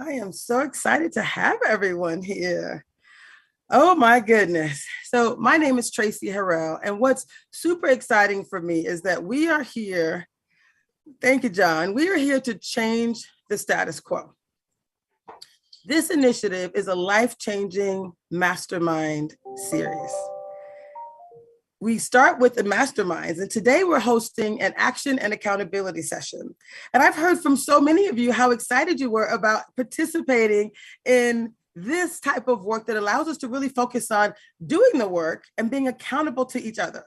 I am so excited to have everyone here. Oh my goodness. So, my name is Tracy Harrell, and what's super exciting for me is that we are here. Thank you, John. We are here to change the status quo. This initiative is a life changing mastermind series. We start with the masterminds, and today we're hosting an action and accountability session. And I've heard from so many of you how excited you were about participating in this type of work that allows us to really focus on doing the work and being accountable to each other.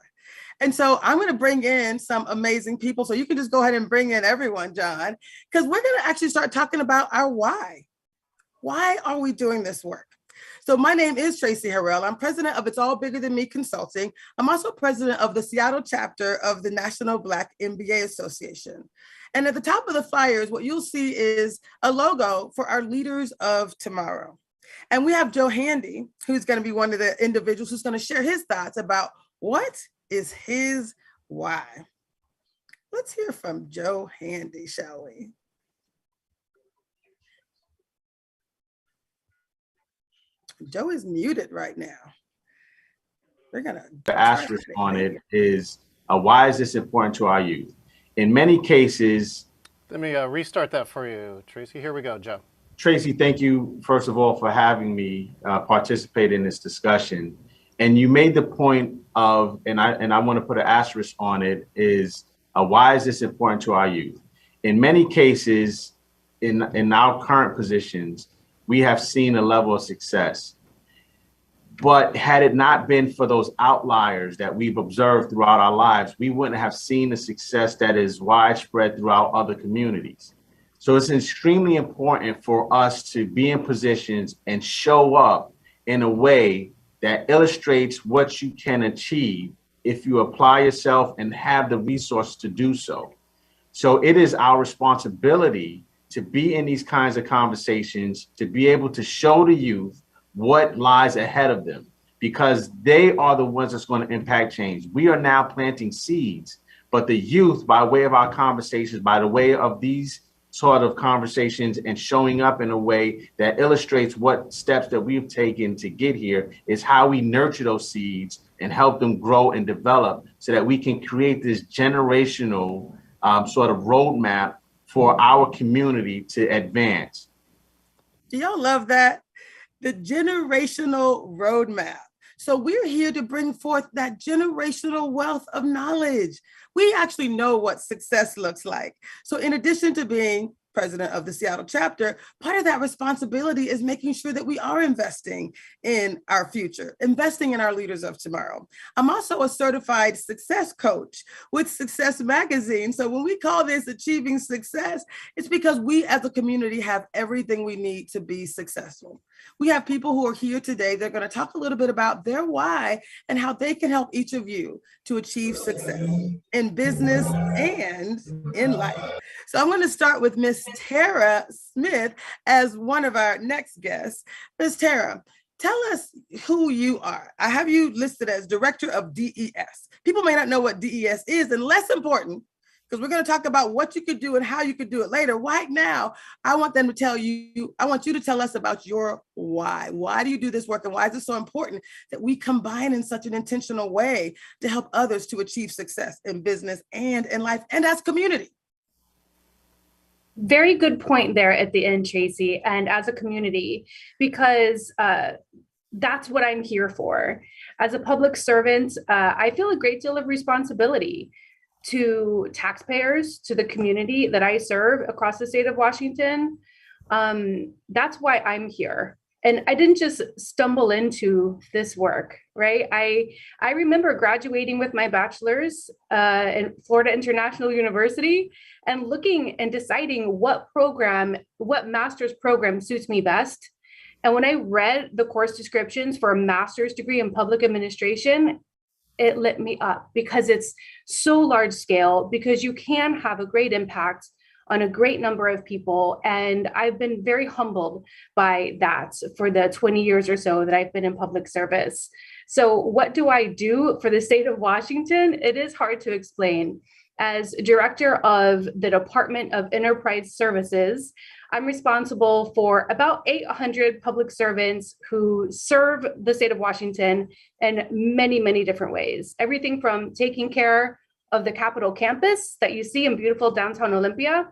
And so I'm going to bring in some amazing people. So you can just go ahead and bring in everyone, John, because we're going to actually start talking about our why. Why are we doing this work? So my name is Tracy Harrell. I'm president of It's All Bigger Than Me Consulting. I'm also president of the Seattle chapter of the National Black MBA Association. And at the top of the flyers, what you'll see is a logo for our leaders of tomorrow. And we have Joe Handy, who's going to be one of the individuals who's going to share his thoughts about what is his why. Let's hear from Joe Handy, shall we? Joe is muted right now. We're gonna. The asterisk on it is, why is this important to our youth? In many cases. Let me restart that for you, Tracy. Here we go, Joe. Tracy, thank you, first of all, for having me participate in this discussion. And you made the point of, and I want to put an asterisk on it, is why is this important to our youth? In many cases, in our current positions, we have seen a level of success. But had it not been for those outliers that we've observed throughout our lives, we wouldn't have seen the success that is widespread throughout other communities. So it's extremely important for us to be in positions and show up in a way that illustrates what you can achieve if you apply yourself and have the resources to do so. So it is our responsibility to be in these kinds of conversations, to be able to show the youth what lies ahead of them, because they are the ones that's going to impact change. We are now planting seeds, but the youth, by way of our conversations, by the way of these sort of conversations and showing up in a way that illustrates what steps that we've taken to get here, is how we nurture those seeds and help them grow and develop so that we can create this generational sort of roadmap for our community to advance. Do y'all love that? The generational roadmap. So we're here to bring forth that generational wealth of knowledge. We actually know what success looks like. So in addition to being president of the Seattle chapter, part of that responsibility is making sure that we are investing in our future, investing in our leaders of tomorrow. I'm also a certified success coach with Success Magazine. So when we call this Achieving Success, it's because we as a community have everything we need to be successful. We have people who are here today. They're going to talk a little bit about their why and how they can help each of you to achieve success in business and in life. So I'm going to start with Miss Tara Smith as one of our next guests. Miss Tara, tell us who you are. I have you listed as Director of DES. People may not know what DES is, and less important, because we're going to talk about what you could do and how you could do it later. Right now, I want them to tell you, I want you to tell us about your why. Why do you do this work, and why is it so important that we combine in such an intentional way to help others to achieve success in business and in life and as community? Very good point there at the end, Tracy, and as a community, because that's what I'm here for. As a public servant, I feel a great deal of responsibility to taxpayers, to the community that I serve across the state of Washington. That's why I'm here. And I didn't just stumble into this work, right? I remember graduating with my bachelor's in Florida International University and looking and deciding what master's program suits me best. And when I read the course descriptions for a master's degree in public administration, it lit me up because it's so large scale, because you can have a great impact on a great number of people. And I've been very humbled by that for the 20 years or so that I've been in public service. So what do I do for the state of Washington? It is hard to explain. As director of the Department of Enterprise Services, I'm responsible for about 800 public servants who serve the state of Washington in many, many different ways. Everything from taking care of the Capitol campus that you see in beautiful downtown Olympia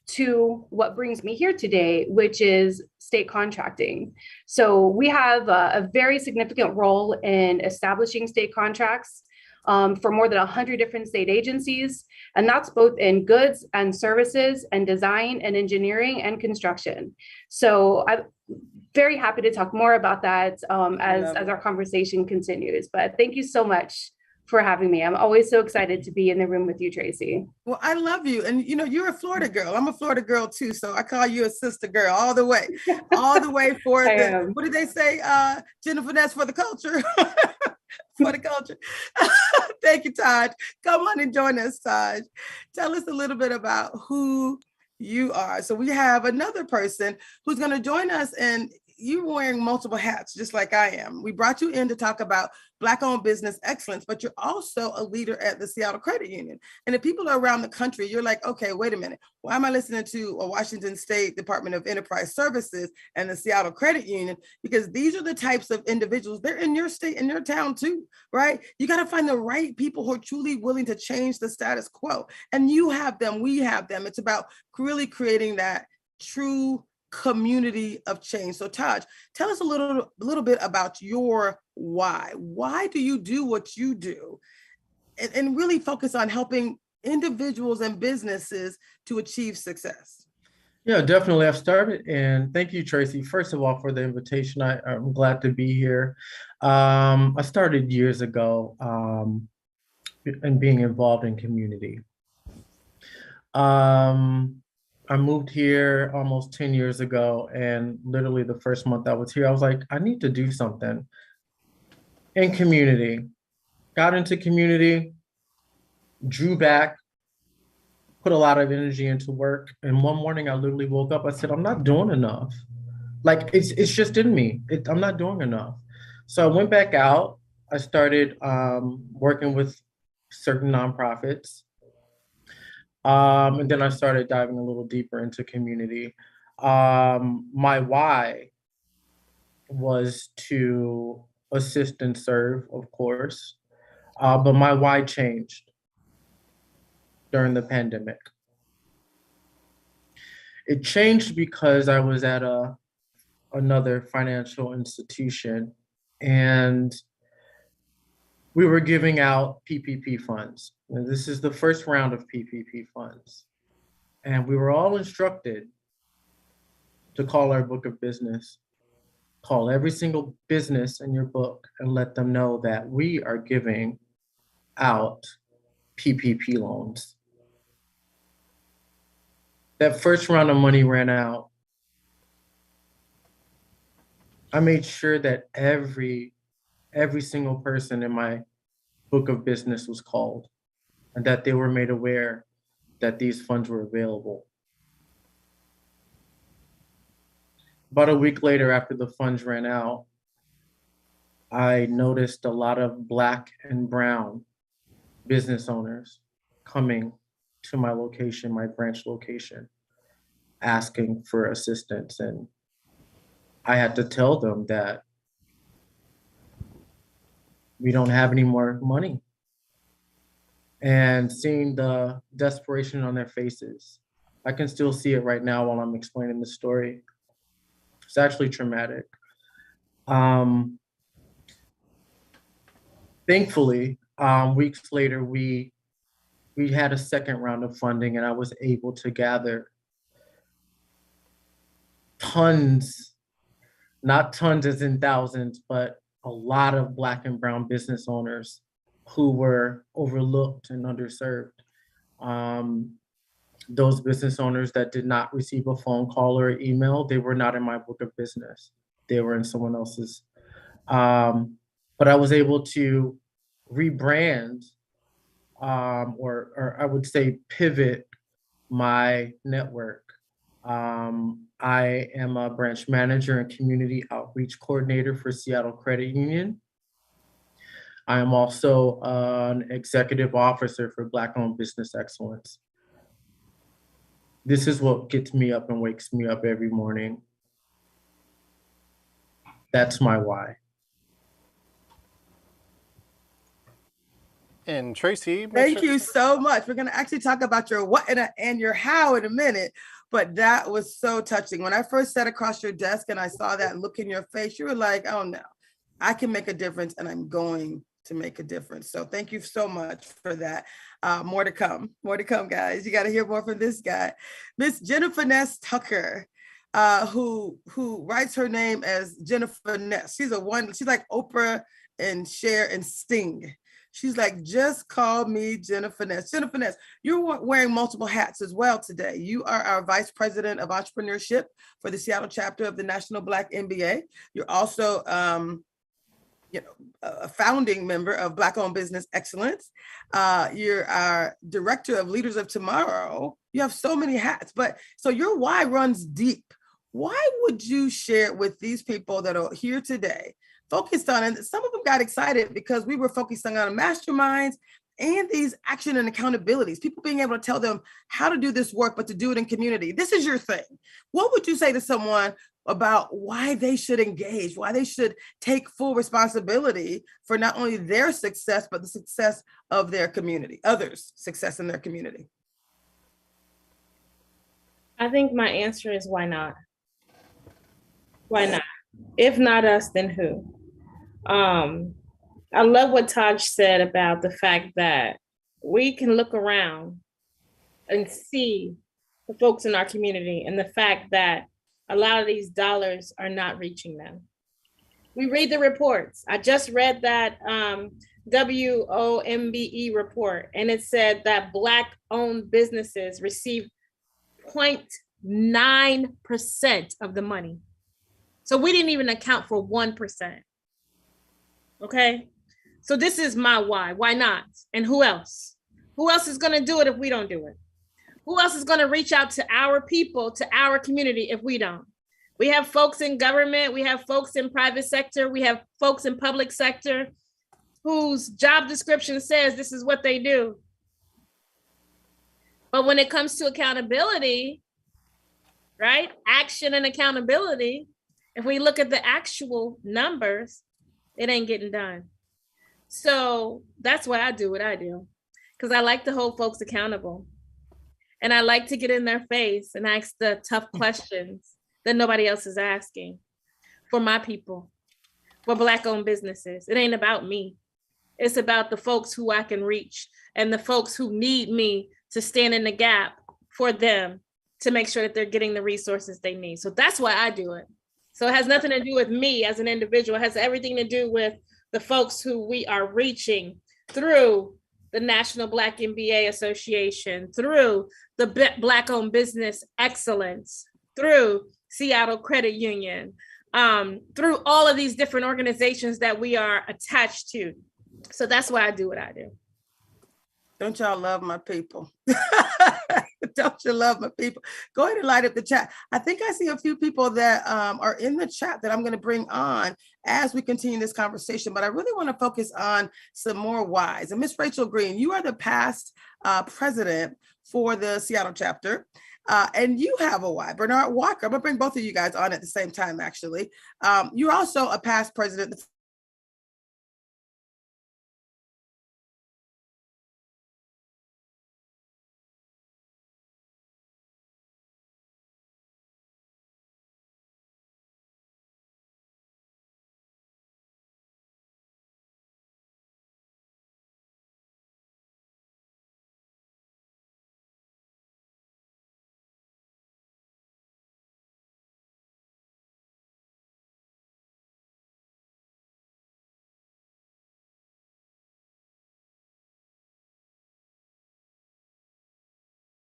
to what brings me here today, which is state contracting. So we have a very significant role in establishing state contracts for more than 100 different state agencies. And that's both in goods and services and design and engineering and construction. So I'm very happy to talk more about that as our conversation continues. But thank you so much for having me. I'm always so excited to be in the room with you, Tracy. Well, I love you. And you know, you're a Florida girl. I'm a Florida girl too. So I call you a sister girl all the way for the, what did they say? Jennifer Ness for the culture. For the culture. Thank you, Taj. Come on and join us, Taj. Tell us a little bit about who you are. So we have another person who's going to join us, and you're wearing multiple hats, just like I am. We brought you in to talk about Black-owned business excellence, but you're also a leader at the Seattle Credit Union. And if people are around the country, you're like, okay, wait a minute. Why am I listening to a Washington State Department of Enterprise Services and the Seattle Credit Union? Because these are the types of individuals, they're in your state, in your town too, right? You got to find the right people who are truly willing to change the status quo. And you have them, we have them. It's about really creating that true community of change. So Taj, tell us a little bit about your why. Why do you do what you do? And really focus on helping individuals and businesses to achieve success. Yeah, definitely. I've started, and thank you, Tracy, first of all, for the invitation. I'm glad to be here. I started years ago and being involved in community. I moved here almost 10 years ago, and literally the first month I was here, I was like, I need to do something in community. Got into community, drew back, put a lot of energy into work. And one morning I literally woke up, I said, I'm not doing enough. Like, it's just in me. I'm not doing enough. So I went back out. I started working with certain nonprofits. And then I started diving a little deeper into community. My why was to assist and serve, of course, but my why changed during the pandemic. It changed because I was at another financial institution, and we were giving out PPP funds. And this is the first round of PPP funds. And we were all instructed to call our book of business, call every single business in your book and let them know that we are giving out PPP loans. That first round of money ran out. I made sure that every single person in my book of business was called, and that they were made aware that these funds were available. About a week later, after the funds ran out, I noticed a lot of Black and brown business owners coming to my location, my branch location, asking for assistance. And I had to tell them that we don't have any more money. And seeing the desperation on their faces, I can still see it right now while I'm explaining the story. It's actually traumatic. Thankfully, weeks later, we had a second round of funding, and I was able to gather tons, not tons as in thousands, but a lot of Black and brown business owners who were overlooked and underserved. Those business owners that did not receive a phone call or email, they were not in my book of business. They were in someone else's. But I was able to rebrand, or I would say pivot my network. I am a branch manager and community outreach coordinator for Seattle Credit Union. I am also an executive officer for Black-owned business excellence. This is what gets me up and wakes me up every morning. That's my why. And Tracy, Thank you so much. We're going to actually talk about your what and your how in a minute, but that was so touching. When I first sat across your desk and I saw that look in your face, you were like, oh no, I can make a difference and I'm going to make a difference. So thank you so much for that. More to come, guys. You got to hear more from this guy. Miss Jennifer Ness Tucker, who writes her name as Jennifer Ness. She's like Oprah and Cher and Sting. She's like, just call me Jennifer Ness. Jennifer Ness, you're wearing multiple hats as well today. You are our Vice President of Entrepreneurship for the Seattle chapter of the National Black MBA. You're also a founding member of Black-owned Business Excellence. You're our Director of Leaders of Tomorrow. You have so many hats, so your why runs deep. Why would you share it with these people that are here today, focused on, and some of them got excited because we were focusing on masterminds and these action and accountabilities, people being able to tell them how to do this work, but to do it in community. This is your thing. What would you say to someone about why they should engage, why they should take full responsibility for not only their success, but the success of their community, others' success in their community? I think my answer is why not? Why not? If not us, then who? I love what Taj said about the fact that we can look around and see the folks in our community and the fact that a lot of these dollars are not reaching them. We read the reports. I just read that WOMBE report, and it said that Black-owned businesses receive 0.9% of the money. So we didn't even account for 1%. Okay? So this is my why. Why not? And who else? Who else is going to do it if we don't do it? Who else is going to reach out to our people, to our community if we don't? We have folks in government, we have folks in private sector, we have folks in public sector whose job description says this is what they do. But when it comes to accountability, right? Action and accountability, if we look at the actual numbers, it ain't getting done. So that's why I do what I do, because I like to hold folks accountable. And I like to get in their face and ask the tough questions that nobody else is asking for my people, for Black-owned businesses. It ain't about me. It's about the folks who I can reach and the folks who need me to stand in the gap for them to make sure that they're getting the resources they need. So that's why I do it. So it has nothing to do with me as an individual. It has everything to do with the folks who we are reaching through the National Black MBA Association, through the Black-owned Business Excellence, through Seattle Credit Union, through all of these different organizations that we are attached to. So that's why I do what I do. Don't y'all love my people? Don't you love my people? Go ahead and light up the chat. I think I see a few people that are in the chat that I'm going to bring on as we continue this conversation, but I really want to focus on some more whys. And Miss Rachel Green, you are the past president for the Seattle chapter. And you have a why. Bernard Walker, I'm gonna bring both of you guys on at the same time, actually. You're also a past president, the